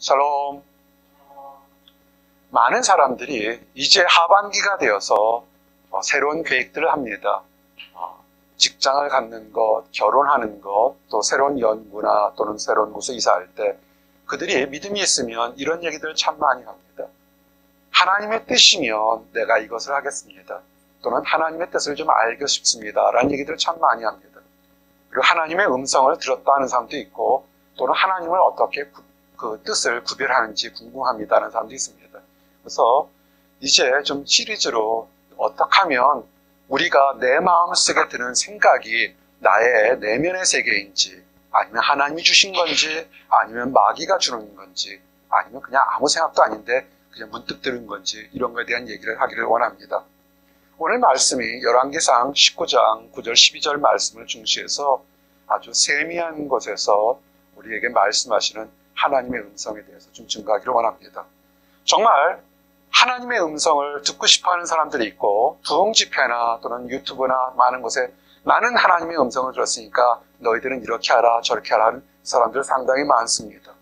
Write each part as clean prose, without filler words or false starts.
샬롬. 많은 사람들이 이제 하반기가 되어서 새로운 계획들을 합니다. 직장을 갖는 것, 결혼하는 것, 또 새로운 연구나 또는 새로운 곳에 이사할 때 그들이 믿음이 있으면 이런 얘기들을 참 많이 합니다. 하나님의 뜻이면 내가 이것을 하겠습니다. 또는 하나님의 뜻을 좀 알고 싶습니다. 라는 얘기들을 참 많이 합니다. 그리고 하나님의 음성을 들었다 하는 사람도 있고 또는 하나님을 어떻게 그 뜻을 구별하는지 궁금합니다 하는 사람도 있습니다. 그래서 이제 좀 시리즈로 어떻게 하면 우리가 내 마음속에 드는 생각이 나의 내면의 세계인지 아니면 하나님이 주신 건지 아니면 마귀가 주는 건지 아니면 그냥 아무 생각도 아닌데 그냥 문득 들은 건지 이런 거에 대한 얘기를 하기를 원합니다. 오늘 말씀이 열왕기상 19장 9절 12절 말씀을 중시해서 아주 세미한 곳에서 우리에게 말씀하시는 하나님의 음성에 대해서 좀 증거하기를 원합니다. 정말 하나님의 음성을 듣고 싶어하는 사람들이 있고 부흥집회나 또는 유튜브나 많은 곳에 나는 하나님의 음성을 들었으니까 너희들은 이렇게 하라 저렇게 하라 하는 사람들 상당히 많습니다.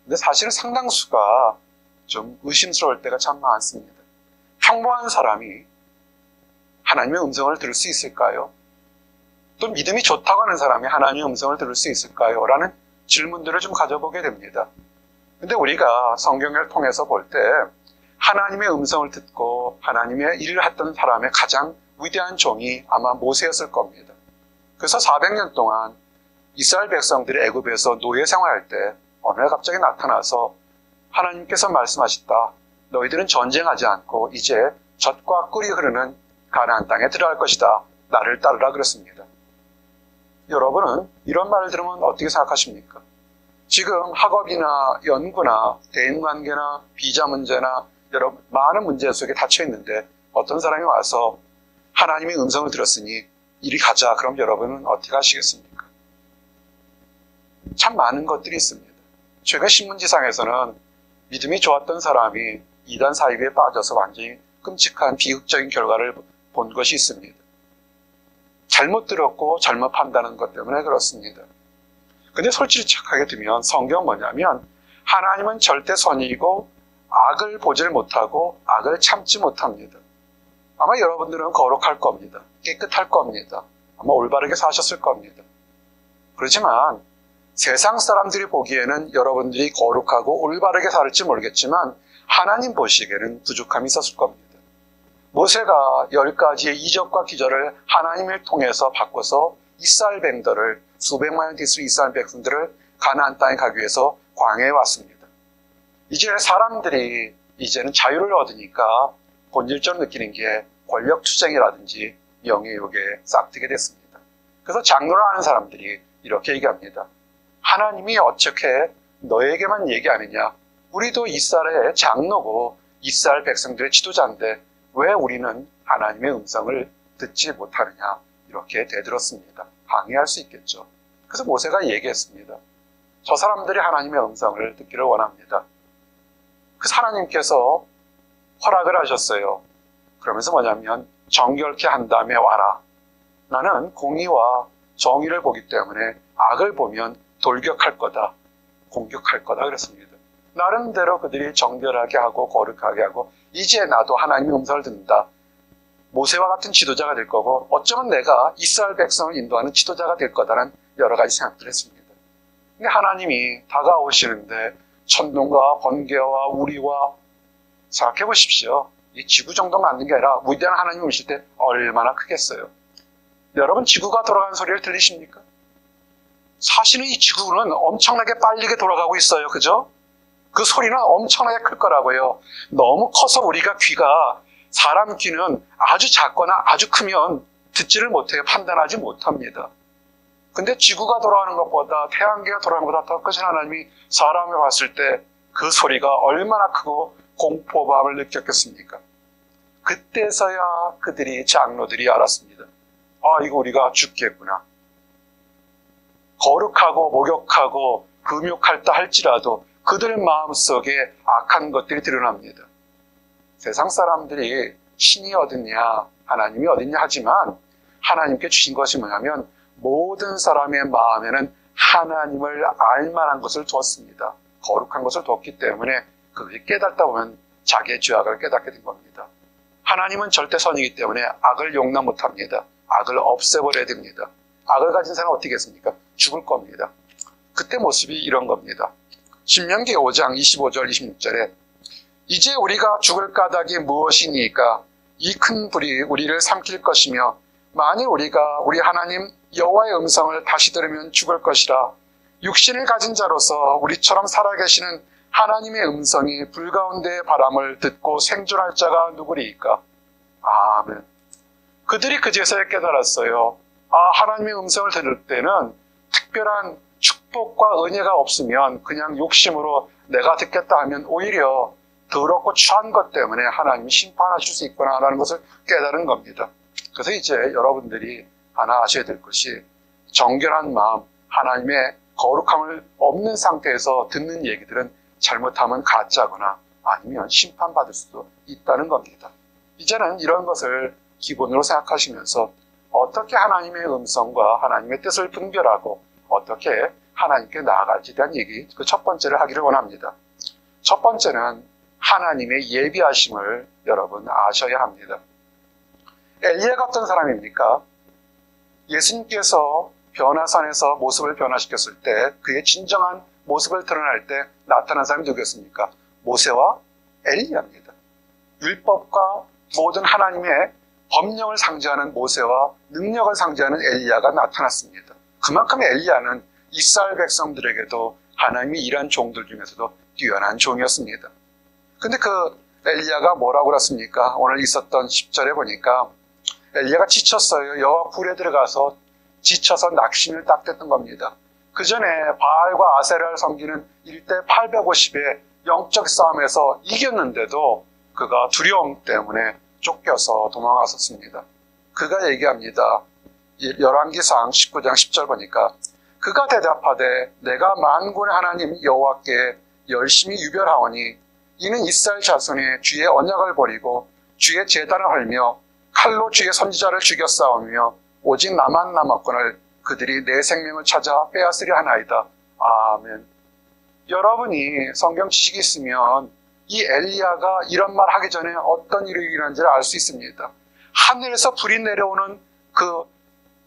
근데 사실은 상당수가 좀 의심스러울 때가 참 많습니다. 평범한 사람이 하나님의 음성을 들을 수 있을까요? 또 믿음이 좋다고 하는 사람이 하나님의 음성을 들을 수 있을까요? 라는 질문들을 좀 가져보게 됩니다. 근데 우리가 성경을 통해서 볼 때 하나님의 음성을 듣고 하나님의 일을 했던 사람의 가장 위대한 종이 아마 모세였을 겁니다. 그래서 400년 동안 이스라엘 백성들이 애굽에서 노예 생활할 때 어느 날 갑자기 나타나서 하나님께서 말씀하셨다. 너희들은 전쟁하지 않고 이제 젖과 꿀이 흐르는 가나안 땅에 들어갈 것이다. 나를 따르라 그랬습니다. 여러분은 이런 말을 들으면 어떻게 생각하십니까? 지금 학업이나 연구나 대인관계나 비자 문제나 여러 많은 문제 속에 닫혀 있는데 어떤 사람이 와서 하나님의 음성을 들었으니 이리 가자. 그럼 여러분은 어떻게 하시겠습니까? 참 많은 것들이 있습니다. 최근 신문지상에서는 믿음이 좋았던 사람이 이단 사이비에 빠져서 완전히 끔찍한 비극적인 결과를 본 것이 있습니다. 잘못 들었고 잘못 판단한 것 때문에 그렇습니다. 근데 솔직하게 들면 성경은 뭐냐면 하나님은 절대 선이고 악을 보질 못하고 악을 참지 못합니다. 아마 여러분들은 거룩할 겁니다. 깨끗할 겁니다. 아마 올바르게 사셨을 겁니다. 그렇지만 세상 사람들이 보기에는 여러분들이 거룩하고 올바르게 살을지 모르겠지만 하나님 보시기에는 부족함이 있었을 겁니다. 모세가 10가지의 이적과 기적을 하나님을 통해서 바꿔서 이스라엘 백성들을 수백만 년 뒤의 이스라엘 백성들을 가나안 땅에 가기 위해서 광야에 왔습니다. 이제 사람들이 이제는 자유를 얻으니까 본질적으로 느끼는 게 권력투쟁이라든지 명예욕에 싹트게 됐습니다. 그래서 장로를 하는 사람들이 이렇게 얘기합니다. 하나님이 어떻게 너에게만 얘기하느냐? 우리도 이스라엘의 장로고 이스라엘 백성들의 지도자인데 왜 우리는 하나님의 음성을 듣지 못하느냐? 이렇게 대들었습니다. 방해할 수 있겠죠. 그래서 모세가 얘기했습니다. 저 사람들이 하나님의 음성을 듣기를 원합니다. 그래서 하나님께서 허락을 하셨어요. 그러면서 뭐냐면 정결케 한 다음에 와라. 나는 공의와 정의를 보기 때문에 악을 보면 돌격할 거다. 공격할 거다 그랬습니다. 나름대로 그들이 정결하게 하고 거룩하게 하고 이제 나도 하나님의 음성을 듣는다. 모세와 같은 지도자가 될 거고 어쩌면 내가 이스라엘 백성을 인도하는 지도자가 될 거다라는 여러 가지 생각들을 했습니다. 근데 하나님이 다가오시는데 천둥과 번개와 우리와 생각해 보십시오. 이 지구 정도 만든 게 아니라 위대한 하나님이 오실 때 얼마나 크겠어요. 여러분 지구가 돌아가는 소리를 들리십니까? 사실은 이 지구는 엄청나게 빠르게 돌아가고 있어요. 그죠? 그 소리는 엄청나게 클 거라고요. 너무 커서 우리가 귀가 사람 귀는 아주 작거나 아주 크면 듣지를 못해요. 판단하지 못합니다. 근데 지구가 돌아가는 것보다 태양계가 돌아가는 것보다 더 크신 하나님이 사람을 봤을 때 그 소리가 얼마나 크고 공포감을 느꼈겠습니까? 그때서야 그들이 장로들이 알았습니다. 아, 이거 우리가 죽겠구나. 거룩하고 목욕하고 금욕할다 할지라도 그들 마음속에 악한 것들이 드러납니다. 세상 사람들이 신이 어딨냐 하나님이 어딨냐 하지만 하나님께 주신 것이 뭐냐면 모든 사람의 마음에는 하나님을 알만한 것을 주었습니다. 거룩한 것을 뒀기 때문에 그것을 깨닫다 보면 자기의 죄악을 깨닫게 된 겁니다. 하나님은 절대 선이기 때문에 악을 용납 못합니다. 악을 없애버려야 됩니다. 악을 가진 사람은 어떻게 했습니까? 죽을 겁니다. 그때 모습이 이런 겁니다. 신명기 5장 25절 26절에 이제 우리가 죽을 까닭이 무엇이니까 이 큰 불이 우리를 삼킬 것이며 만일 우리가 우리 하나님 여호와의 음성을 다시 들으면 죽을 것이라. 육신을 가진 자로서 우리처럼 살아계시는 하나님의 음성이 불 가운데의 바람을 듣고 생존할 자가 누구리이까? 아멘. 그들이 그제서야 깨달았어요. 하나님의 음성을 들을 때는 특별한 축복과 은혜가 없으면 그냥 욕심으로 내가 듣겠다 하면 오히려 더럽고 추한 것 때문에 하나님이 심판하실 수 있구나라는 것을 깨달은 겁니다. 그래서 이제 여러분들이 하나 아셔야 될 것이 정결한 마음, 하나님의 거룩함을 없는 상태에서 듣는 얘기들은 잘못하면 가짜거나 아니면 심판받을 수도 있다는 겁니다. 이제는 이런 것을 기본으로 생각하시면서 어떻게 하나님의 음성과 하나님의 뜻을 분별하고 어떻게 하나님께 나아갈지에 대한 얘기, 그 첫 번째를 하기를 원합니다. 첫 번째는 하나님의 예비하심을 여러분 아셔야 합니다. 엘리야가 어떤 사람입니까? 예수님께서 변화산에서 모습을 변화시켰을 때 그의 진정한 모습을 드러날 때 나타난 사람이 누구였습니까? 모세와 엘리야입니다. 율법과 모든 하나님의 법령을 상징하는 모세와 능력을 상징하는 엘리야가 나타났습니다. 그만큼 엘리야는 이스라엘 백성들에게도 하나님이 일한 종들 중에서도 뛰어난 종이었습니다. 근데 그 엘리야가 뭐라고 그랬습니까? 오늘 있었던 10절에 보니까 엘리야가 지쳤어요. 여호와 굴에 들어가서 지쳐서 낙심을 딱 됐던 겁니다. 그 전에 바알과 아세라를 섬기는 1대 850의 영적 싸움에서 이겼는데도 그가 두려움 때문에 쫓겨서 도망갔었습니다. 그가 얘기합니다. 열왕기상 19장 10절 보니까 그가 대답하되 내가 만군의 하나님 여호와께 열심히 유별하오니 이는 이스라엘 자손이 주의 언약을 버리고 주의 제단을 헐며 칼로 주의 선지자를 죽여 싸우며 오직 나만 남았거늘 그들이 내 생명을 찾아 빼앗으려 하나이다. 아멘. 여러분이 성경 지식이 있으면 이 엘리야가 이런 말 하기 전에 어떤 일이 일어난지를 알 수 있습니다. 하늘에서 불이 내려오는 그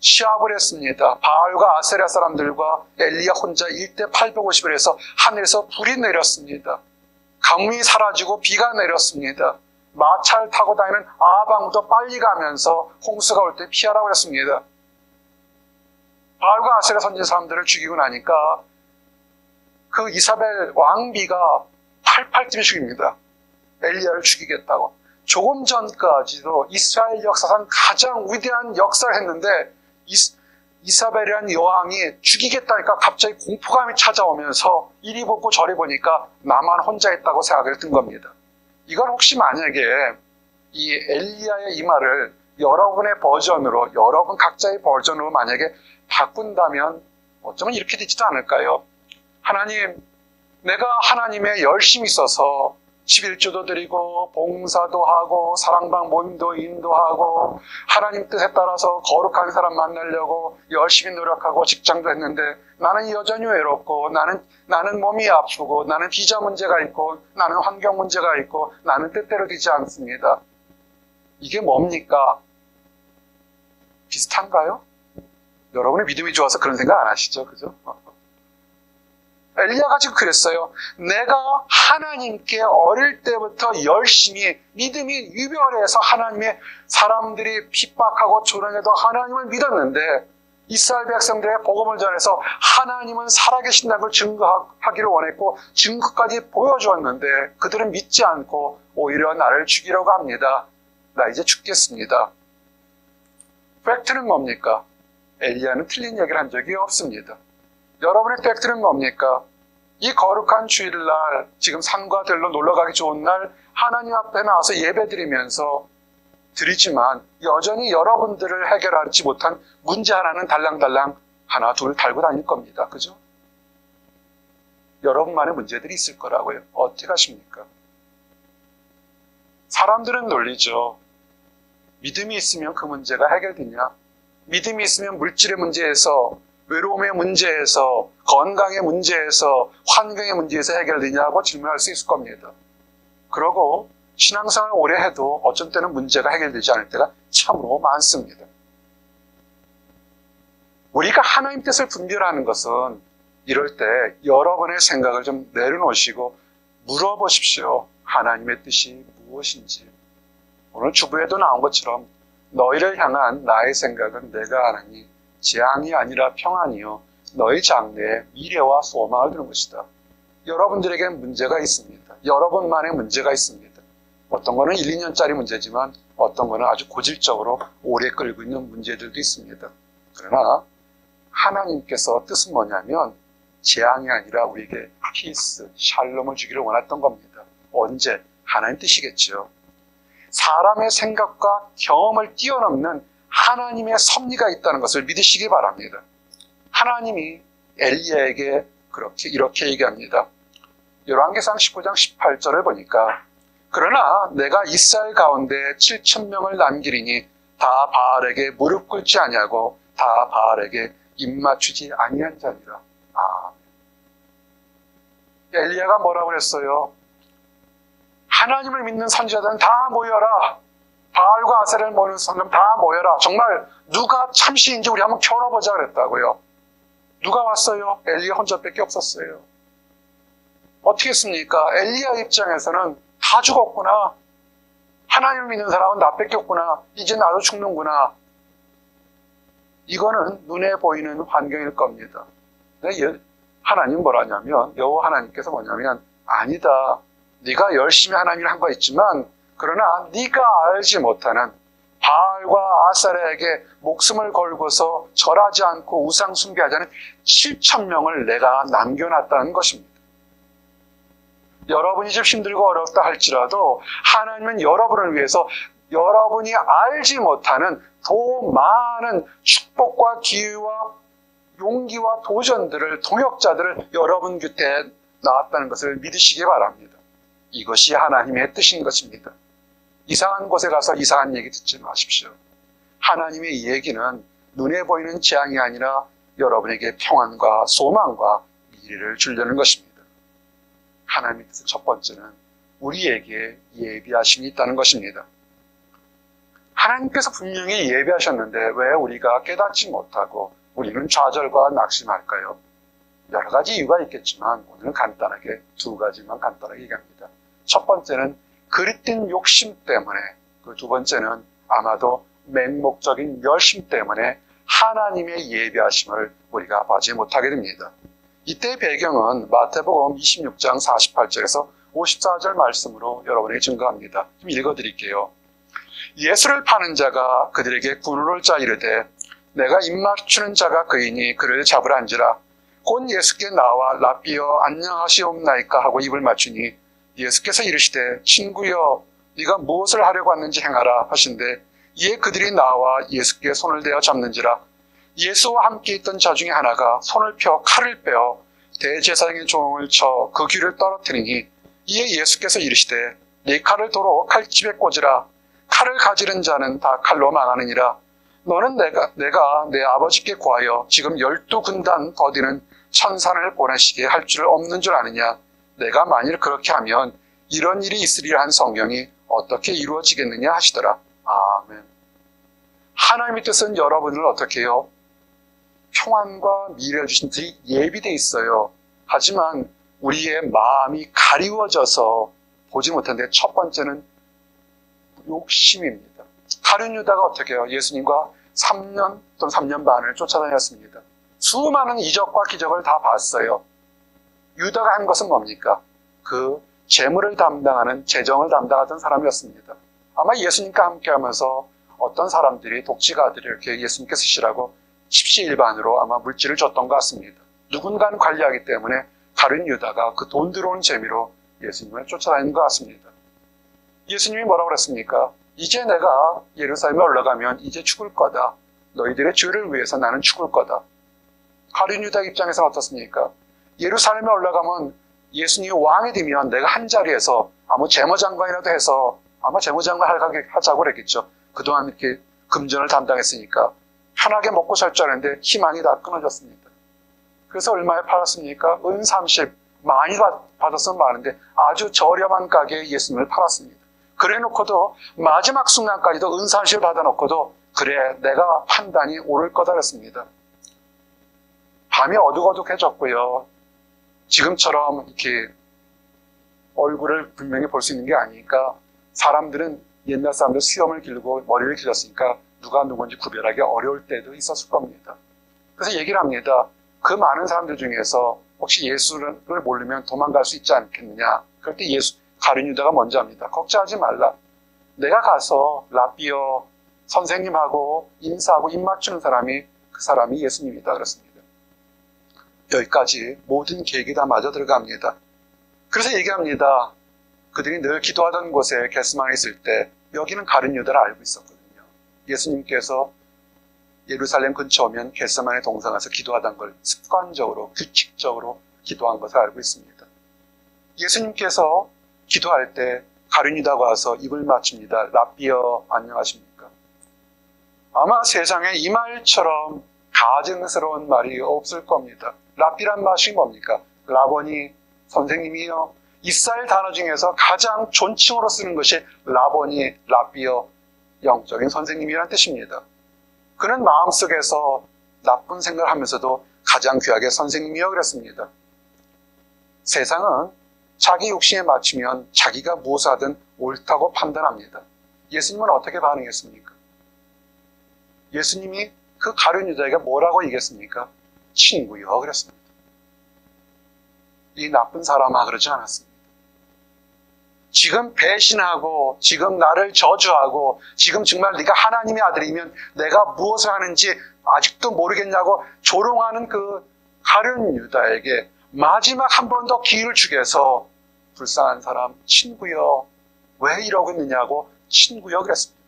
시합을 했습니다. 바알과 아세라 사람들과 엘리야 혼자 1대 850을 해서 하늘에서 불이 내렸습니다. 강물이 사라지고 비가 내렸습니다. 마차를 타고 다니는 아방도 빨리 가면서 홍수가 올 때 피하라고 했습니다. 바알과 아세라 선지 사람들을 죽이고 나니까 그 이사벨 왕비가 팔팔 죽입니다. 엘리야를 죽이겠다고. 조금 전까지도 이스라엘 역사상 가장 위대한 역사를 했는데 이사벨이라는 여왕이 죽이겠다니까 갑자기 공포감이 찾아오면서 이리 보고 저리 보니까 나만 혼자 있다고 생각을 든 겁니다. 이걸 혹시 만약에 이 엘리야의 이 말을 여러분의 버전으로, 여러분 각자의 버전으로 만약에 바꾼다면 어쩌면 이렇게 되지도 않을까요? 하나님, 내가 하나님의 열심히 있어서 11조도 드리고 봉사도 하고 사랑방 모임도 인도하고 하나님 뜻에 따라서 거룩한 사람 만나려고 열심히 노력하고 직장도 했는데 나는 여전히 외롭고 나는 몸이 아프고 나는 비자 문제가 있고 나는 환경 문제가 있고 나는 뜻대로 되지 않습니다. 이게 뭡니까? 비슷한가요? 여러분의 믿음이 좋아서 그런 생각 안 하시죠? 그죠? 엘리야가 지금 그랬어요. 내가 하나님께 어릴 때부터 열심히 믿음이 유별해서 하나님의 사람들이 핍박하고 조롱해도 하나님을 믿었는데 이스라엘 백성들의 복음을 전해서 하나님은 살아계신다는 걸 증거하기를 원했고 증거까지 보여주었는데 그들은 믿지 않고 오히려 나를 죽이려고 합니다. 나 이제 죽겠습니다. 팩트는 뭡니까? 엘리야는 틀린 얘기를 한 적이 없습니다. 여러분의 팩트는 뭡니까? 이 거룩한 주일날 지금 산과 들로 놀러가기 좋은 날 하나님 앞에 나와서 예배드리면서 드리지만 여전히 여러분들을 해결하지 못한 문제 하나는 달랑달랑 하나 둘 달고 다닐 겁니다. 그죠? 여러분만의 문제들이 있을 거라고요. 어떻게 하십니까? 사람들은 놀리죠. 믿음이 있으면 그 문제가 해결되냐? 믿음이 있으면 물질의 문제에서 외로움의 문제에서, 건강의 문제에서, 환경의 문제에서 해결되냐고 질문할 수 있을 겁니다. 그러고 신앙생활을 오래 해도 어쩐 때는 문제가 해결되지 않을 때가 참으로 많습니다. 우리가 하나님 뜻을 분별하는 것은 이럴 때 여러분의 생각을 좀 내려놓으시고 물어보십시오. 하나님의 뜻이 무엇인지. 오늘 주부에도 나온 것처럼 너희를 향한 나의 생각은 내가 하나니 재앙이 아니라 평안이요 너희 장래에 미래와 소망을 두는 것이다. 여러분들에게는 문제가 있습니다. 여러분만의 문제가 있습니다. 어떤 거는 1, 2년짜리 문제지만 어떤 거는 아주 고질적으로 오래 끌고 있는 문제들도 있습니다. 그러나 하나님께서 뜻은 뭐냐면 재앙이 아니라 우리에게 피스, 샬롬을 주기를 원했던 겁니다. 언제? 하나님 뜻이겠죠. 사람의 생각과 경험을 뛰어넘는 하나님의 섭리가 있다는 것을 믿으시기 바랍니다. 하나님이 엘리야에게 이렇게 얘기합니다. 열왕기상 19장 18절을 보니까 그러나 내가 이스라엘 가운데 7,000명을 남기리니 다 바알에게 무릎 꿇지 아니하고 다 바알에게 입맞추지 아니한 자니라. 엘리야가 뭐라고 그랬어요? 하나님을 믿는 선지자들은 다 모여라. 바알과 아세라를 모르는 사람 다 모여라. 정말 누가 참신인지 우리 한번 겨뤄보자 그랬다고요. 누가 왔어요? 엘리야 혼자밖에 없었어요. 어떻게 했습니까? 엘리야 입장에서는 다 죽었구나. 하나님을 믿는 사람은 나밖에 없구나. 이제 나도 죽는구나. 이거는 눈에 보이는 환경일 겁니다. 하나님 뭐라냐면 여호와 하나님께서 뭐냐면 아니다. 네가 열심히 하나님을 한 거 있지만 그러나 네가 알지 못하는 바알과 아세라에게 목숨을 걸고서 절하지 않고 우상 숭배하지 않은 7,000명을 내가 남겨놨다는 것입니다. 여러분이 좀 힘들고 어렵다 할지라도 하나님은 여러분을 위해서 여러분이 알지 못하는 더 많은 축복과 기회와 용기와 도전들을, 동역자들을 여러분 곁에 나왔다는 것을 믿으시기 바랍니다. 이것이 하나님의 뜻인 것입니다. 이상한 곳에 가서 이상한 얘기 듣지 마십시오. 하나님의 이 얘기는 눈에 보이는 재앙이 아니라 여러분에게 평안과 소망과 미래를 주려는 것입니다. 하나님의 뜻의 첫 번째는 우리에게 예비하심이 있다는 것입니다. 하나님께서 분명히 예비하셨는데 왜 우리가 깨닫지 못하고 우리는 좌절과 낙심할까요? 여러 가지 이유가 있겠지만 오늘은 간단하게 두 가지만 간단하게 얘기합니다. 첫 번째는 그릇된 욕심 때문에, 그 두 번째는 아마도 맹목적인 열심 때문에 하나님의 예비하심을 우리가 받지 못하게 됩니다. 이때의 배경은 마태복음 26장 48절에서 54절 말씀으로 여러분에게 증거합니다. 좀 읽어드릴게요. 예수를 파는 자가 그들에게 군우를 짜 이르되 내가 입맞추는 자가 그이니 그를 잡으란지라. 곧 예수께 나와 랍비여 안녕하시옵나이까 하고 입을 맞추니 예수께서 이르시되 친구여 네가 무엇을 하려고 왔는지 행하라 하신대 이에 그들이 나와 예수께 손을 대어 잡는지라. 예수와 함께 있던 자 중에 하나가 손을 펴 칼을 빼어 대제사장의 종을 쳐 그 귀를 떨어뜨리니 이에 예수께서 이르시되 네 칼을 도로 칼집에 꽂으라. 칼을 가지는 자는 다 칼로 망하느니라. 너는 내가 내 아버지께 구하여 지금 12군단 더디는 천산을 보내시게 할 줄 없는 줄 아느냐. 내가 만일 그렇게 하면 이런 일이 있으리라 한 성경이 어떻게 이루어지겠느냐 하시더라. 아멘. 하나님의 뜻은 여러분을 어떻게 해요? 평안과 미래를 주신 들이 예비되어 있어요. 하지만 우리의 마음이 가리워져서 보지 못하는데 첫 번째는 욕심입니다. 가룟 유다가 어떻게 해요? 예수님과 3년 또는 3년 반을 쫓아다녔습니다. 수많은 이적과 기적을 다 봤어요. 유다가 한 것은 뭡니까? 그 재물을 담당하는, 재정을 담당하던 사람이었습니다. 아마 예수님과 함께 하면서 어떤 사람들이 독지가들이 이렇게 예수님께 쓰시라고 십시일반으로 아마 물질을 줬던 것 같습니다. 누군가는 관리하기 때문에 가룟 유다가 그 돈 들어온 재미로 예수님을 쫓아다니는 것 같습니다. 예수님이 뭐라고 그랬습니까? 이제 내가 예루살렘에 올라가면 이제 죽을 거다. 너희들의 죄를 위해서 나는 죽을 거다. 가룟 유다 입장에서는 어떻습니까? 예루살렘에 올라가면 예수님이 왕이 되면 내가 한 자리에서 아무 재무장관이라도 해서 아마 재무장관 하자고 그랬겠죠. 그동안 이렇게 금전을 담당했으니까 편하게 먹고 살 줄 알았는데 희망이 다 끊어졌습니다. 그래서 얼마에 팔았습니까? 은 30, 많이 받았으면 많은데 아주 저렴한 가격에 예수님을 팔았습니다. 그래 놓고도 마지막 순간까지도 은 30을 받아놓고도 그래 내가 판단이 옳을 거다 그랬습니다. 밤이 어둑어둑해졌고요. 지금처럼 이렇게 얼굴을 분명히 볼 수 있는 게 아니니까 사람들은 옛날 사람들 수염을 길고 머리를 길렀으니까 누가 누군지 구별하기 어려울 때도 있었을 겁니다. 그래서 얘기를 합니다. 그 많은 사람들 중에서 혹시 예수를 모르면 도망갈 수 있지 않겠느냐. 그럴 때 가룟 유다가 먼저 합니다. 걱정하지 말라. 내가 가서 라비어 선생님하고 인사하고 입 맞추는 사람이 그 사람이 예수님이다 그랬습니다. 여기까지 모든 계획이 다 맞아 들어갑니다. 그래서 얘기합니다. 그들이 늘 기도하던 곳에 겟세마네에 있을 때 여기는 가룟 유다를 알고 있었거든요. 예수님께서 예루살렘 근처 오면 겟세마네 동산 가서 기도하던 걸 습관적으로 규칙적으로 기도한 것을 알고 있습니다. 예수님께서 기도할 때 가룟 유다가 와서 입을 맞춥니다. 라비어 안녕하십니까? 아마 세상에 이 말처럼 가증스러운 말이 없을 겁니다. 라비란 맛이 뭡니까? 라보니 선생님이요. 이스라엘 단어 중에서 가장 존칭으로 쓰는 것이 라보니, 라비어, 영적인 선생님이라는 뜻입니다. 그는 마음속에서 나쁜 생각을 하면서도 가장 귀하게 선생님이요 그랬습니다. 세상은 자기 욕심에 맞추면 자기가 무엇을 하든 옳다고 판단합니다. 예수님은 어떻게 반응했습니까? 예수님이 그 가룟 유다에게 뭐라고 얘기했습니까? 친구요 그랬습니다. 이 나쁜 사람아 그러지 않았습니다. 지금 배신하고 지금 나를 저주하고 지금 정말 네가 하나님의 아들이면 내가 무엇을 하는지 아직도 모르겠냐고 조롱하는 그 가룟 유다에게 마지막 한 번 더 기회를 주기 위해서 불쌍한 사람 친구여 왜 이러고 있느냐고 친구여 그랬습니다.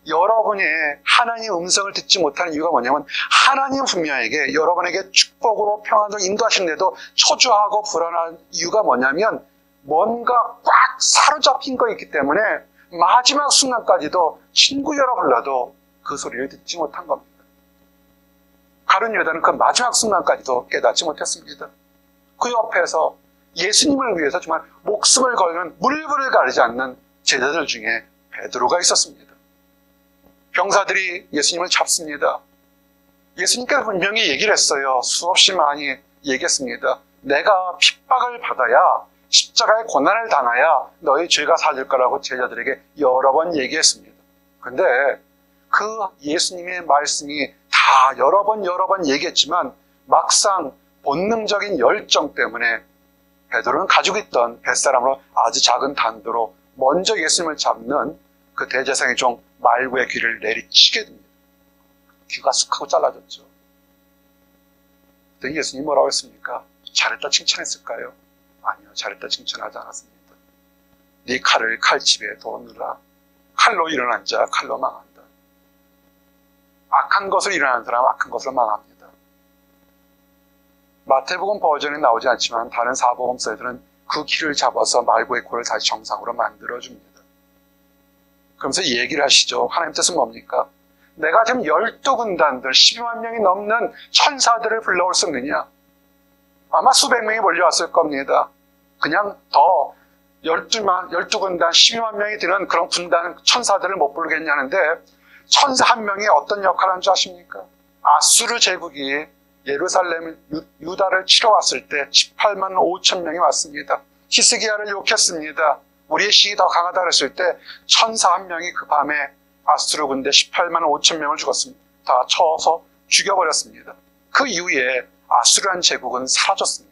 여러분이 하나님의 음성을 듣지 못하는 이유가 뭐냐면 하나님 분명에게 여러분에게 축복으로 평안으로 인도하시는데도 초조하고 불안한 이유가 뭐냐면 뭔가 꽉 사로잡힌 거 있기 때문에 마지막 순간까지도 친구여라 불러도 그 소리를 듣지 못한 겁니다. 가룟 유다는 그 마지막 순간까지도 깨닫지 못했습니다. 그 옆에서 예수님을 위해서 정말 목숨을 걸는 물불을 가리지 않는 제자들 중에 베드로가 있었습니다. 병사들이 예수님을 잡습니다. 예수님께서 분명히 얘기를 했어요. 수없이 많이 얘기했습니다. 내가 핍박을 받아야 십자가의 고난을 당하야 너희 죄가 사질 거라고 제자들에게 여러 번 얘기했습니다. 그런데 그 예수님의 말씀이 다 여러 번 얘기했지만 막상 본능적인 열정 때문에 베드로는 가지고 있던 뱃사람으로 아주 작은 단도로 먼저 예수님을 잡는 그 대제사장의 종 말구의 귀를 내리치게 됩니다. 귀가 쑥 하고 잘라졌죠. 그때 예수님이 뭐라고 했습니까? 잘했다 칭찬했을까요? 아니요, 잘했다 칭찬하지 않았습니다. 네 칼을 칼집에 넣느라 칼로 일어난 자 칼로 망한다. 악한 것을 일어나는 사람 악한 것으로 망합니다. 마태복음 버전에 나오지 않지만 다른 사복음서에서는 그 귀를 잡아서 말구의 코를 다시 정상으로 만들어줍니다. 그러면서 얘기를 하시죠. 하나님 뜻은 뭡니까? 내가 지금 12군단들 12만 명이 넘는 천사들을 불러올 수 없느냐? 아마 수백 명이 몰려왔을 겁니다. 그냥 더 12군단 12만 명이 드는 그런 군단 천사들을 못 부르겠냐는데 천사 한 명이 어떤 역할을 하는 줄 아십니까? 아수르 제국이 예루살렘 유다를 치러 왔을 때 18만 5천 명이 왔습니다. 히스기야를 욕했습니다. 우리의 신이 더 강하다 그랬을 때 천사 한 명이 그 밤에 아수르 군대 18만 5천 명을 죽었습니다. 다 쳐서 죽여버렸습니다. 그 이후에 아수르한 제국은 사라졌습니다.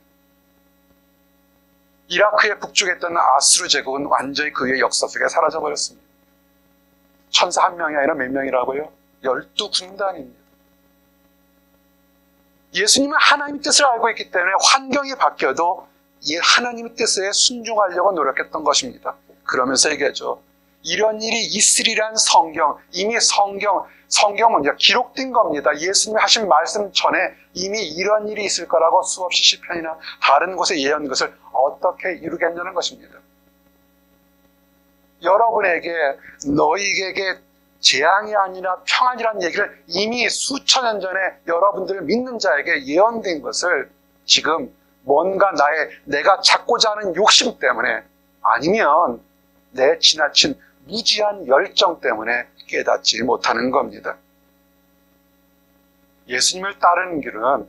이라크에 북쪽했던 아수르 제국은 완전히 그의 역사 속에 사라져버렸습니다. 천사 한 명이 아니라 몇 명이라고요? 12군단입니다. 예수님은 하나님의 뜻을 알고 있기 때문에 환경이 바뀌어도 이 하나님의 뜻에 순종하려고 노력했던 것입니다. 그러면서 얘기하죠. 이런 일이 있으리란 성경, 이미 성경은 이제 기록된 겁니다. 예수님이 하신 말씀 전에 이미 이런 일이 있을 거라고 수없이 시편이나 다른 곳에 예언한 것을 어떻게 이루겠냐는 것입니다. 여러분에게 너희에게 재앙이 아니라 평안이라는 얘기를 이미 수천 년 전에 여러분들 믿는 자에게 예언된 것을 지금 뭔가 내가 찾고자 하는 욕심 때문에 아니면 내 지나친 무지한 열정 때문에 깨닫지 못하는 겁니다. 예수님을 따르는 길은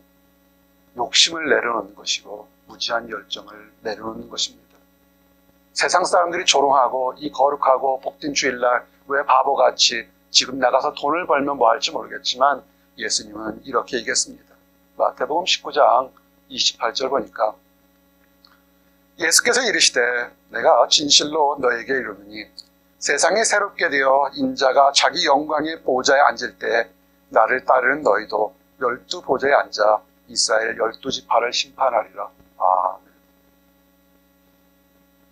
욕심을 내려놓는 것이고 무지한 열정을 내려놓는 것입니다. 세상 사람들이 조롱하고 이 거룩하고 복된 주일날 왜 바보같이 지금 나가서 돈을 벌면 뭐 할지 모르겠지만 예수님은 이렇게 얘기했습니다. 마태복음 19장 28절 보니까 예수께서 이르시되 내가 진실로 너에게 이르노니 세상이 새롭게 되어 인자가 자기 영광의 보좌에 앉을 때 나를 따르는 너희도 12 보좌에 앉아 이스라엘 12지파를 심판하리라. 아멘.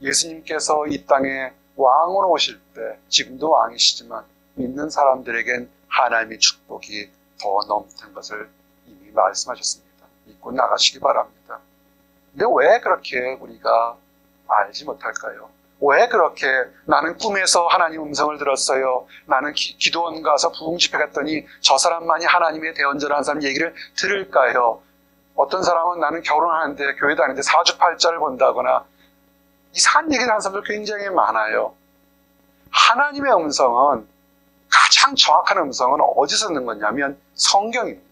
예수님께서 이 땅에 왕으로 오실 때 지금도 왕이시지만 믿는 사람들에겐 하나님의 축복이 더 넘치는 것을 이미 말씀하셨습니다. 믿고 나가시기 바랍니다. 근데 왜 그렇게 우리가 알지 못할까요? 왜 그렇게 나는 꿈에서 하나님 음성을 들었어요. 나는 기도원 가서 부흥 집회 갔더니 저 사람만이 하나님의 대언자라는 사람 얘기를 들을까요? 어떤 사람은 나는 결혼하는데 교회 다니는데 사주팔자를 본다거나 이상한 얘기를 하는 사람들 굉장히 많아요. 하나님의 음성은 가장 정확한 음성은 어디서 듣는 거냐면 성경입니다.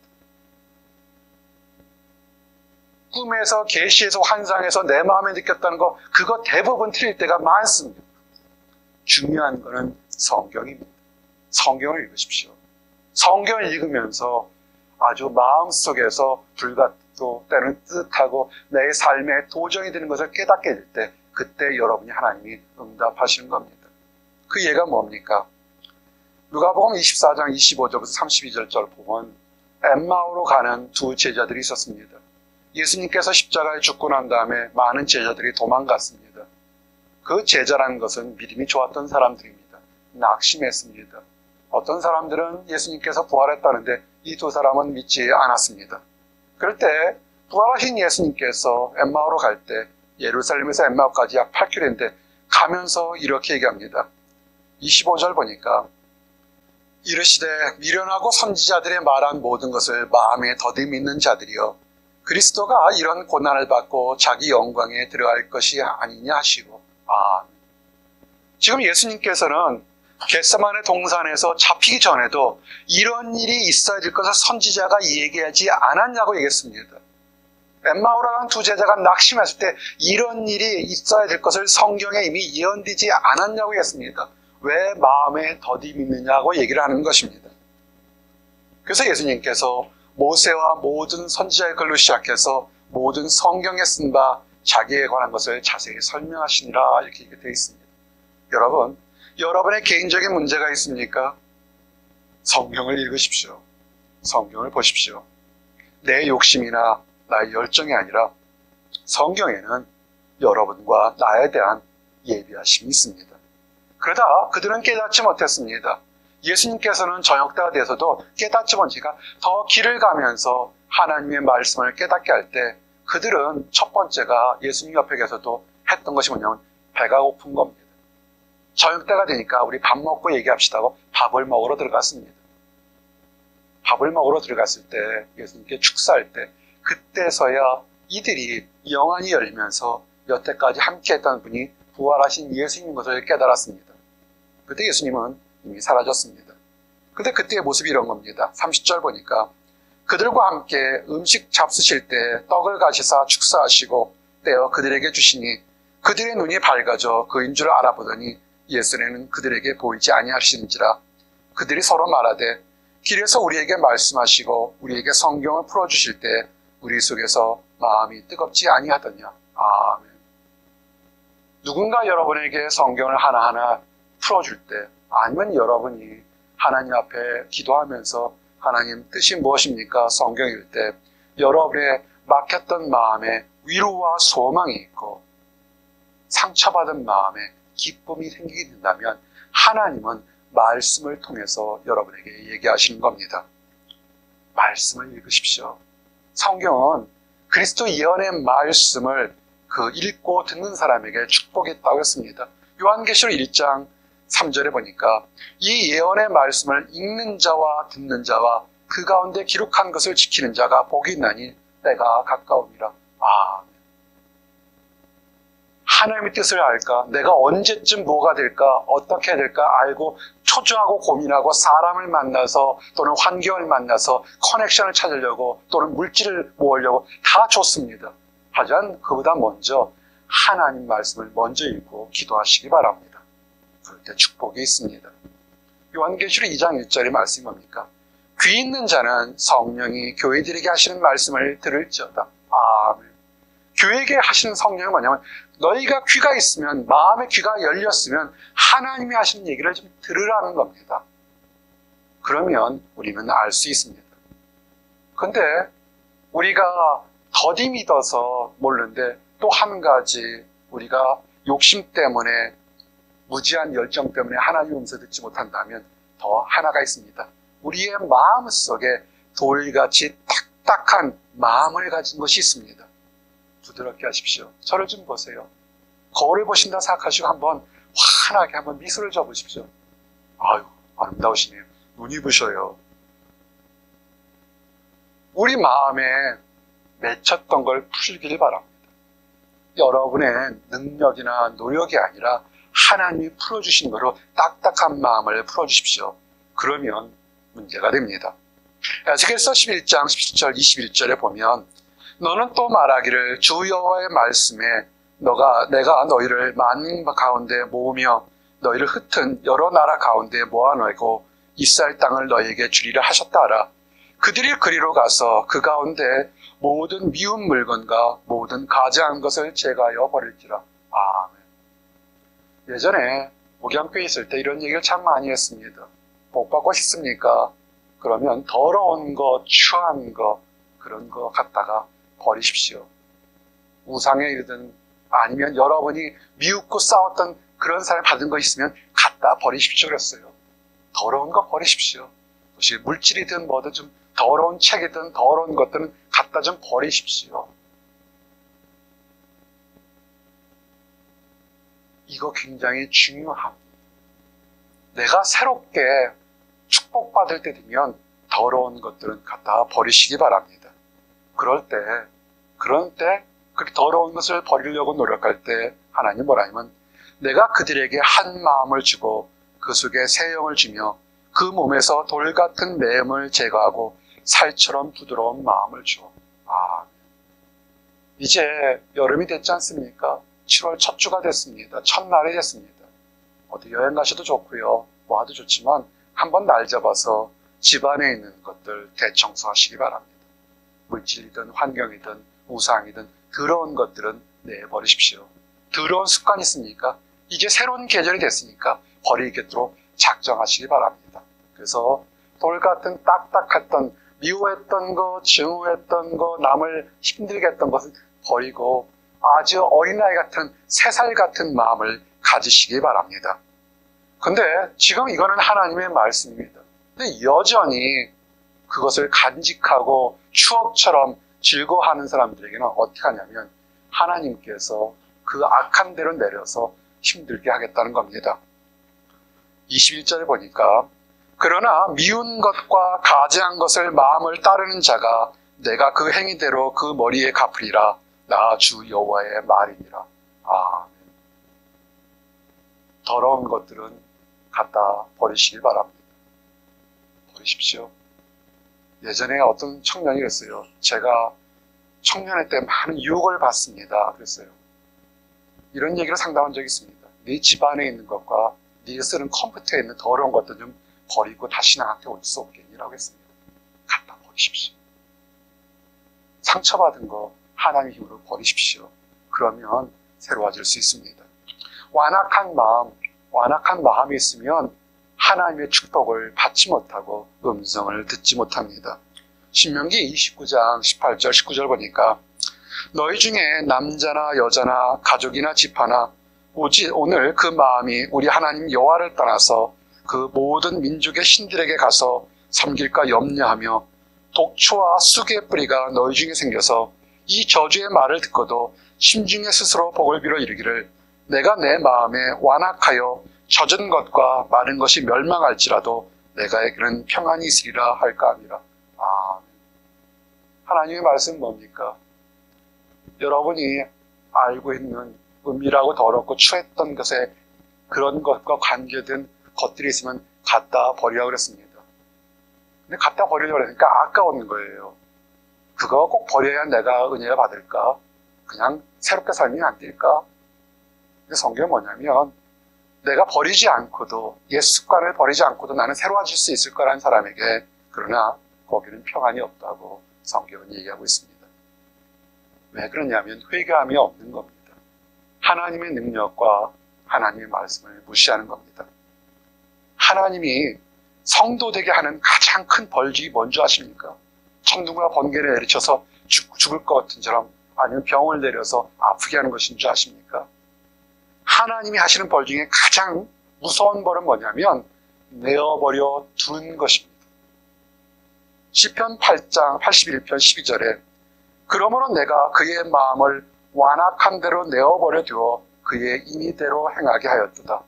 꿈에서 계시에서 환상에서 내 마음에 느꼈다는 거 그거 대부분 틀릴 때가 많습니다. 중요한 거는 성경입니다. 성경을 읽으십시오. 성경을 읽으면서 아주 마음속에서 불같고 때는 뜻하고 내 삶에 도전이 되는 것을 깨닫게 될 때 그때 여러분이 하나님이 응답하시는 겁니다. 그 예가 뭡니까? 누가복음 24장 25절부터 32절 보면 엠마오로 가는 두 제자들이 있었습니다. 예수님께서 십자가에 죽고 난 다음에 많은 제자들이 도망갔습니다. 그 제자라는 것은 믿음이 좋았던 사람들입니다. 낙심했습니다. 어떤 사람들은 예수님께서 부활했다는데 이 두 사람은 믿지 않았습니다. 그럴 때 부활하신 예수님께서 엠마오로 갈 때 예루살렘에서 엠마오까지 약 8km인데 가면서 이렇게 얘기합니다. 25절 보니까 이르시되 미련하고 선지자들의 말한 모든 것을 마음에 더디 믿는 자들이여 그리스도가 이런 고난을 받고 자기 영광에 들어갈 것이 아니냐 하시고 지금 예수님께서는 겟세마네 동산에서 잡히기 전에도 이런 일이 있어야 될 것을 선지자가 얘기하지 않았냐고 얘기했습니다. 엠마오라는 두 제자가 낙심했을 때 이런 일이 있어야 될 것을 성경에 이미 예언되지 않았냐고 했습니다. 왜 마음에 더디 믿느냐고 얘기를 하는 것입니다. 그래서 예수님께서 모세와 모든 선지자의 글로 시작해서 모든 성경에 쓴 바 자기에 관한 것을 자세히 설명하시니라 이렇게 되어 있습니다. 여러분, 여러분의 개인적인 문제가 있습니까? 성경을 읽으십시오. 성경을 보십시오. 내 욕심이나 나의 열정이 아니라 성경에는 여러분과 나에 대한 예비하심이 있습니다. 그러다 그들은 깨닫지 못했습니다. 예수님께서는 저녁때가 돼서도 깨닫지 못하니까 더 길을 가면서 하나님의 말씀을 깨닫게 할 때 그들은 첫 번째가 예수님 옆에 계서도 했던 것이 뭐냐면 배가 고픈 겁니다. 저녁때가 되니까 우리 밥 먹고 얘기합시다고 밥을 먹으러 들어갔습니다. 밥을 먹으러 들어갔을 때 예수님께 축사할 때 그때서야 이들이 영안이 열리면서 여태까지 함께했던 분이 부활하신 예수님인 것을 깨달았습니다. 그때 예수님은 이미 사라졌습니다. 근데 그때의 모습이 이런 겁니다. 30절 보니까 그들과 함께 음식 잡수실 때 떡을 가시사 축사하시고 떼어 그들에게 주시니 그들의 눈이 밝아져 그인 줄 알아보더니 예수는 그들에게 보이지 아니하시는지라. 그들이 서로 말하되 길에서 우리에게 말씀하시고 우리에게 성경을 풀어주실 때 우리 속에서 마음이 뜨겁지 아니하더냐. 아멘. 누군가 여러분에게 성경을 하나하나 풀어줄 때 아니면 여러분이 하나님 앞에 기도하면서 하나님 뜻이 무엇입니까? 성경일 때 여러분의 막혔던 마음에 위로와 소망이 있고 상처받은 마음에 기쁨이 생기게 된다면 하나님은 말씀을 통해서 여러분에게 얘기하시는 겁니다. 말씀을 읽으십시오. 성경은 그리스도 예언의 말씀을 읽고 듣는 사람에게 축복이 있다고 했습니다. 요한계시록 1장 3절에 보니까 이 예언의 말씀을 읽는 자와 듣는 자와 그 가운데 기록한 것을 지키는 자가 복이 있나니 때가 가까움이라. 아멘. 하나님의 뜻을 알까? 내가 언제쯤 뭐가 될까? 어떻게 해야 될까? 알고 초조하고 고민하고 사람을 만나서 또는 환경을 만나서 커넥션을 찾으려고 또는 물질을 모으려고 다 좋습니다. 하지만 그보다 먼저 하나님 말씀을 먼저 읽고 기도하시기 바랍니다. 그럴 때 축복이 있습니다. 요한계시록 2장 1절의 말씀이 뭡니까? 귀 있는 자는 성령이 교회들에게 하시는 말씀을 들을지어다. 아멘. 교회에게 하시는 성령은 뭐냐면 너희가 귀가 있으면, 마음의 귀가 열렸으면 하나님이 하시는 얘기를 좀 들으라는 겁니다. 그러면 우리는 알 수 있습니다. 근데 우리가 더디 믿어서 모르는데 또 한 가지 우리가 욕심 때문에, 무지한 열정 때문에 하나님 음성 듣지 못한다면 더 하나가 있습니다. 우리의 마음속에 돌같이 딱딱한 마음을 가진 것이 있습니다. 부드럽게 하십시오. 저를 좀 보세요. 거울을 보신다 생각하시고 한번 환하게 한번 미소를 지어보십시오. 아유, 아름다우시네요. 눈이 부셔요. 우리 마음에 맺혔던 걸 풀기를 바랍니다. 여러분의 능력이나 노력이 아니라 하나님이 풀어주신 거로 딱딱한 마음을 풀어주십시오. 그러면 문제가 됩니다. 에스겔서 11장 17절 21절에 보면 너는 또 말하기를 주 여호와의 말씀에 내가 너희를 만민 가운데 모으며 너희를 흩은 여러 나라 가운데 모아놓고 이스라엘 땅을 너희에게 주리라 하셨다 하라. 그들이 그리로 가서 그 가운데 모든 미운 물건과 모든 가증한 것을 제거하여 버릴지라. 아멘. 예전에 목양교회 있을 때 이런 얘기를 참 많이 했습니다. 복 받고 싶습니까? 그러면 더러운 거, 추한 거, 그런 거 갖다가 버리십시오. 우상에 이르든 아니면 여러분이 미웃고 싸웠던 그런 사람 받은 거 있으면 갖다 버리십시오 그랬어요. 더러운 거 버리십시오. 혹시 물질이든 뭐든 좀 더러운 책이든 더러운 것들은 갖다 좀 버리십시오. 이거 굉장히 중요합니다. 내가 새롭게 축복받을 때 되면 더러운 것들은 갖다 버리시기 바랍니다. 그럴 때 그렇게 더러운 것을 버리려고 노력할 때 하나님 뭐라 하면 내가 그들에게 한 마음을 주고 그 속에 새 영을 주며 그 몸에서 돌 같은 매음을 제거하고 살처럼 부드러운 마음을 줘. 이제 여름이 됐지 않습니까? 7월 첫 주가 됐습니다. 첫날이 됐습니다. 어디 여행 가셔도 좋고요. 뭐 하도 좋지만 한번 날 잡아서 집안에 있는 것들 대청소하시기 바랍니다. 물질이든 환경이든 우상이든 더러운 것들은 내버리십시오. 더러운 습관이 있으니까 이제 새로운 계절이 됐으니까 버리겠도록 작정하시기 바랍니다. 그래서 돌 같은 딱딱했던 미워했던 거, 증오했던 거, 남을 힘들게 했던 것을 버리고 아주 어린아이 같은 3살 같은 마음을 가지시기 바랍니다. 근데 지금 이거는 하나님의 말씀입니다. 근데 여전히 그것을 간직하고 추억처럼 즐거워하는 사람들에게는 어떻게 하냐면 하나님께서 그 악한 대로 내려서 힘들게 하겠다는 겁니다. 21절에 보니까 그러나 미운 것과 가증한 것을 마음을 따르는 자가 내가 그 행위대로 그 머리에 갚으리라. 나 주 여호와의 말이니라. 아멘. 더러운 것들은 갖다 버리시길 바랍니다. 버리십시오. 예전에 어떤 청년이 그랬어요. 제가 청년회 때 많은 유혹을 받습니다. 그랬어요. 이런 얘기를 상담한 적이 있습니다. 네 집안에 있는 것과 네가 쓰는 컴퓨터에 있는 더러운 것들 좀 버리고 다시 나한테 올 수 없겠니라고 했습니다. 갖다 버리십시오. 상처받은 거 하나님의 힘으로 버리십시오. 그러면 새로워질 수 있습니다. 완악한 마음이 있으면 하나님의 축복을 받지 못하고 음성을 듣지 못합니다. 신명기 29장 18절 19절 보니까 너희 중에 남자나 여자나 가족이나 집 하나 오직 오늘 그 마음이 우리 하나님 여호와를 떠나서 그 모든 민족의 신들에게 가서 섬길까 염려하며 독초와 쑥의 뿌리가 너희 중에 생겨서 이 저주의 말을 듣고도 심중에 스스로 복을 빌어 이르기를 내가 내 마음에 완악하여 젖은 것과 마른 것이 멸망할지라도 내가에게는 평안이 있으리라 할까 하니라. 하나님의 말씀은 뭡니까? 여러분이 알고 있는 은밀하고 더럽고 추했던 것에 그런 것과 관계된 것들이 있으면 갖다 버리라고 그랬습니다. 근데 갖다 버리려고 그러니까 아까운 거예요. 그거 꼭 버려야 내가 은혜를 받을까? 그냥 새롭게 살면 안 될까? 근데 성경은 뭐냐면 내가 버리지 않고도, 옛 습관을 버리지 않고도 나는 새로워질 수 있을 거라는 사람에게, 그러나 거기는 평안이 없다고 성경은 얘기하고 있습니다. 왜 그러냐면 회개함이 없는 겁니다. 하나님의 능력과 하나님의 말씀을 무시하는 겁니다. 하나님이 성도되게 하는 가장 큰 벌칙이 뭔지 아십니까? 천둥과 번개를 내리쳐서 죽을 것 같은 사람, 아니면 병을 내려서 아프게 하는 것인 줄 아십니까? 하나님이 하시는 벌 중에 가장 무서운 벌은 뭐냐면 내어버려 두는 것입니다. 시편 8장 81편 12절에 그러므로 내가 그의 마음을 완악한 대로 내어버려 두어 그의 임의대로 행하게 하였도다.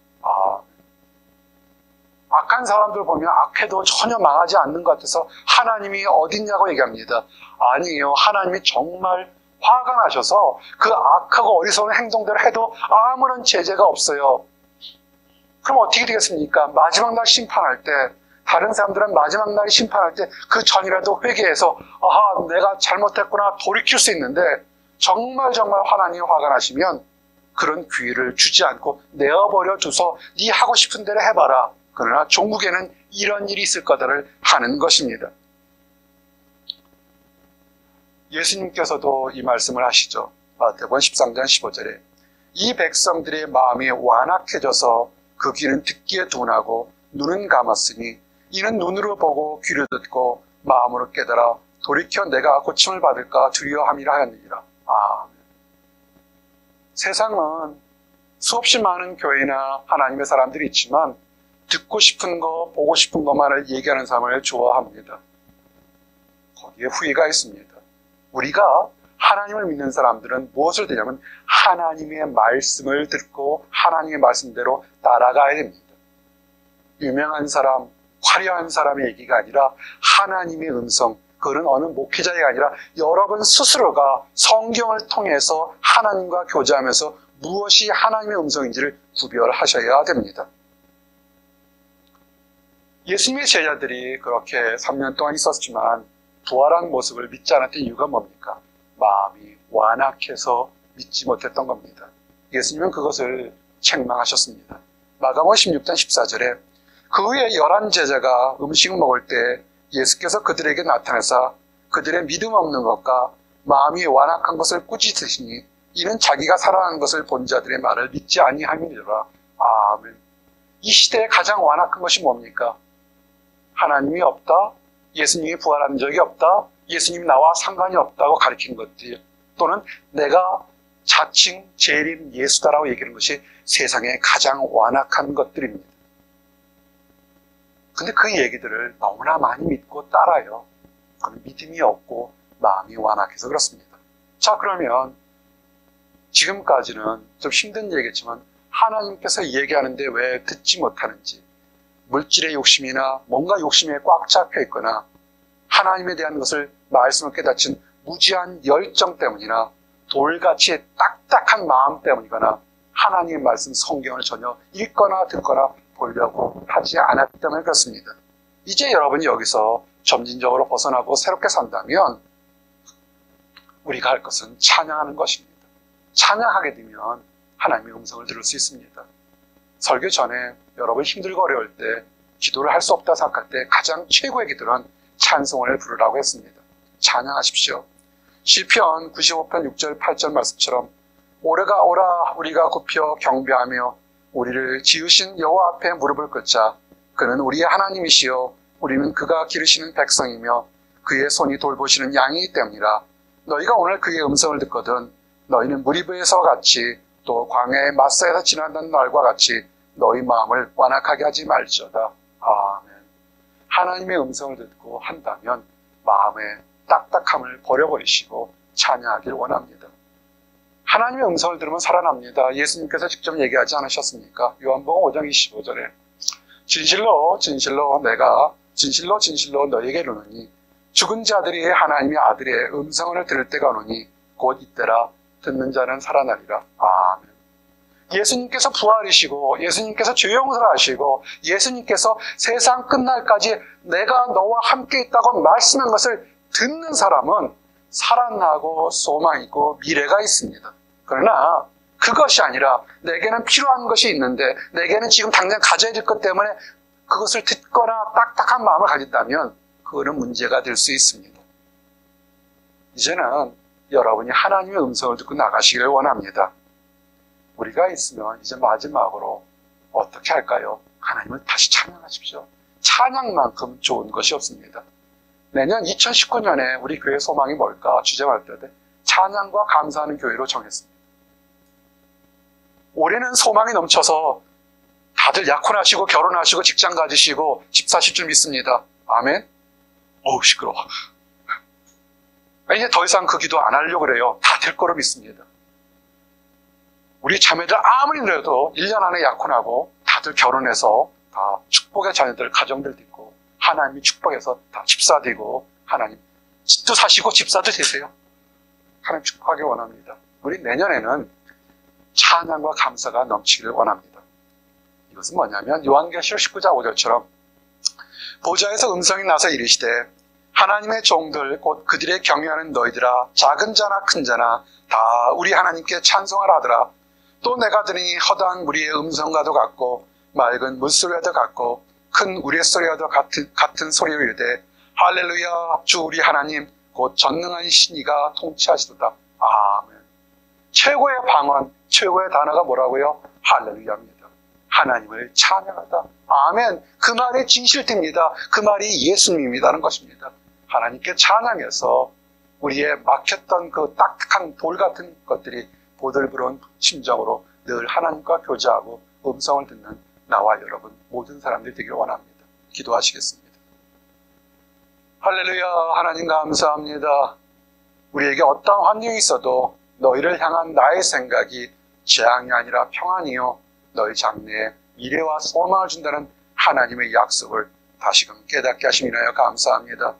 악한 사람들 보면 악해도 전혀 망하지 않는 것 같아서 하나님이 어딨냐고 얘기합니다. 아니에요. 하나님이 정말 화가 나셔서 그 악하고 어리석은 행동대로 해도 아무런 제재가 없어요. 그럼 어떻게 되겠습니까? 마지막 날 심판할 때, 다른 사람들은 마지막 날이 심판할 때 그 전이라도 회개해서 내가 잘못했구나 돌이킬 수 있는데, 정말 하나님이 화가 나시면 그런 기회를 주지 않고 내어버려 줘서 네 하고 싶은 대로 해봐라. 그러나 종국에는 이런 일이 있을 거다를 하는 것입니다. 예수님께서도 이 말씀을 하시죠. 마태복음 13장 15절에 이 백성들의 마음이 완악해져서 그 귀는 듣기에 둔하고 눈은 감았으니 이는 눈으로 보고 귀로 듣고 마음으로 깨달아 돌이켜 내가 고침을 받을까 두려워함이라 하였느니라. 세상은 수없이 많은 교회나 하나님의 사람들이 있지만 듣고 싶은 거, 보고 싶은 것만을 얘기하는 사람을 좋아합니다. 거기에 후회가 있습니다. 우리가 하나님을 믿는 사람들은 무엇을 되냐면 하나님의 말씀을 듣고 하나님의 말씀대로 따라가야 됩니다. 유명한 사람, 화려한 사람의 얘기가 아니라 하나님의 음성, 그거는 어느 목회자가 아니라 여러분 스스로가 성경을 통해서 하나님과 교제하면서 무엇이 하나님의 음성인지를 구별하셔야 됩니다. 예수님의 제자들이 그렇게 3년 동안 있었지만 부활한 모습을 믿지 않았던 이유가 뭡니까? 마음이 완악해서 믿지 못했던 겁니다. 예수님은 그것을 책망하셨습니다. 마가복음 16장 14절에 그 후에 11 제자가 음식을 먹을 때 예수께서 그들에게 나타나사 그들의 믿음 없는 것과 마음이 완악한 것을 꾸짖으시니 이는 자기가 살아난 것을 본 자들의 말을 믿지 아니함이니라. 아멘. 이 시대에 가장 완악한 것이 뭡니까? 하나님이 없다, 예수님이 부활한 적이 없다, 예수님이 나와 상관이 없다고 가르치는 것들, 또는 내가 자칭 재림 예수다라고 얘기하는 것이 세상에 가장 완악한 것들입니다. 근데 그 얘기들을 너무나 많이 믿고 따라요. 그건 믿음이 없고 마음이 완악해서 그렇습니다. 자, 그러면 지금까지는 좀 힘든 얘기겠지만 하나님께서 얘기하는데 왜 듣지 못하는지, 물질의 욕심이나 뭔가 욕심에 꽉 잡혀 있거나 하나님에 대한 것을 말씀을 깨닫힌 무지한 열정 때문이나 돌같이 딱딱한 마음 때문이거나 하나님의 말씀 성경을 전혀 읽거나 듣거나 보려고 하지 않았기 때문에 그렇습니다. 이제 여러분이 여기서 점진적으로 벗어나고 새롭게 산다면 우리가 할 것은 찬양하는 것입니다. 찬양하게 되면 하나님의 음성을 들을 수 있습니다. 설교 전에 여러분 힘들고 어려울 때 기도를 할 수 없다 생각할 때 가장 최고의 기도는 찬송을 부르라고 했습니다. 찬양하십시오. 시편 95편 6절 8절 말씀처럼 오래가 오라 우리가 굽혀 경배하며 우리를 지으신 여호와 앞에 무릎을 꿇자. 그는 우리의 하나님이시요 우리는 그가 기르시는 백성이며 그의 손이 돌보시는 양이기 때문이라. 너희가 오늘 그의 음성을 듣거든 너희는 무리브에서 같이 또 광야의 마사에서 지나던 날과 같이 너희 마음을 완악하게 하지 말지어다. 아멘. 하나님의 음성을 듣고 한다면 마음의 딱딱함을 버려버리시고 찬양하길 원합니다. 하나님의 음성을 들으면 살아납니다. 예수님께서 직접 얘기하지 않으셨습니까? 요한복음 5장 25절에 진실로 진실로 내가 진실로 진실로 너에게 이르노니 죽은 자들이 하나님의 아들의 음성을 들을 때가 오노니 곧 이때라. 듣는 자는 살아나리라. 아멘. 예수님께서 부활이시고 예수님께서 죄 용서하시고 예수님께서 세상 끝날까지 내가 너와 함께 있다고 말씀한 것을 듣는 사람은 살아나고 소망이 있고 미래가 있습니다. 그러나 그것이 아니라 내게는 필요한 것이 있는데 내게는 지금 당장 가져야 될 것 때문에 그것을 듣거나 딱딱한 마음을 가진다면 그거는 문제가 될 수 있습니다. 이제는 여러분이 하나님의 음성을 듣고 나가시기를 원합니다. 우리가 있으면 이제 마지막으로 어떻게 할까요? 하나님을 다시 찬양하십시오. 찬양만큼 좋은 것이 없습니다. 내년 2019년에 우리 교회 소망이 뭘까 주제할 때 찬양과 감사하는 교회로 정했습니다. 올해는 소망이 넘쳐서 다들 약혼하시고 결혼하시고 직장 가지시고 집 사실 줄 믿습니다. 아멘? 어우 시끄러워. 이제 더 이상 그 기도 안 하려고 그래요. 다 될 거로 믿습니다. 우리 자매들 아무리 그래도 1년 안에 약혼하고 다들 결혼해서 다 축복의 자녀들 가정들 있고 하나님이 축복해서 다 집사되고 하나님 집도 사시고 집사도 되세요. 하나님 축복하기 원합니다. 우리 내년에는 찬양과 감사가 넘치기를 원합니다. 이것은 뭐냐면 요한계시록 19장 5절처럼 보좌에서 음성이 나서 이르시되 하나님의 종들 곧 그들의 경외하는 너희들아 작은 자나 큰 자나 다 우리 하나님께 찬송하라 하더라. 또 내가 들으니 허다한 무리의 음성과도 같고 맑은 물소리와도 같고 큰 우레소리와도 같은 소리로 이르되 할렐루야 주 우리 하나님 곧 전능한 신이가 통치하시도다. 아멘. 최고의 방언, 최고의 단어가 뭐라고요? 할렐루야입니다. 하나님을 찬양하다. 아멘. 그 말이 진실됩니다. 그 말이 예수님이라는 것입니다. 하나님께 찬양해서 우리의 막혔던 그 딱딱한 돌 같은 것들이 보들보들한 심정으로 늘 하나님과 교제하고 음성을 듣는 나와 여러분 모든 사람들이 되기를 원합니다. 기도하시겠습니다. 할렐루야. 하나님 감사합니다. 우리에게 어떤 환경이 있어도 너희를 향한 나의 생각이 재앙이 아니라 평안이요 너희 장래에 미래와 소망을 준다는 하나님의 약속을 다시금 깨닫게 하심이 인하여 감사합니다.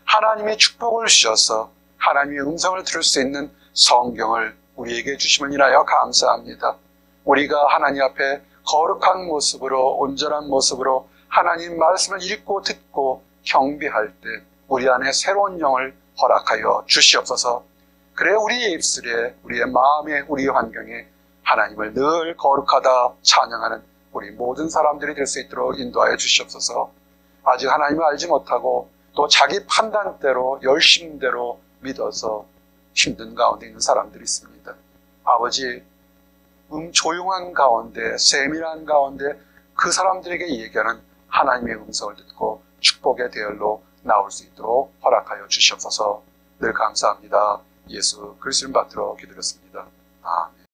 하나님의 축복을 주셔서 하나님의 음성을 들을 수 있는 성경을 우리에게 주심을 인하여 감사합니다. 우리가 하나님 앞에 거룩한 모습으로 온전한 모습으로 하나님 말씀을 읽고 듣고 경배할 때 우리 안에 새로운 영을 허락하여 주시옵소서. 그래 우리의 입술에 우리의 마음에 우리의 환경에 하나님을 늘 거룩하다 찬양하는 우리 모든 사람들이 될 수 있도록 인도하여 주시옵소서. 아직 하나님을 알지 못하고 또 자기 판단대로 열심대로 믿어서 힘든 가운데 있는 사람들이 있습니다. 아버지 조용한 가운데 세밀한 가운데 그 사람들에게 얘기하는 하나님의 음성을 듣고 축복의 대열로 나올 수 있도록 허락하여 주시옵소서. 늘 감사합니다. 예수 그리스도를 받들어 기도했습니다. 아멘.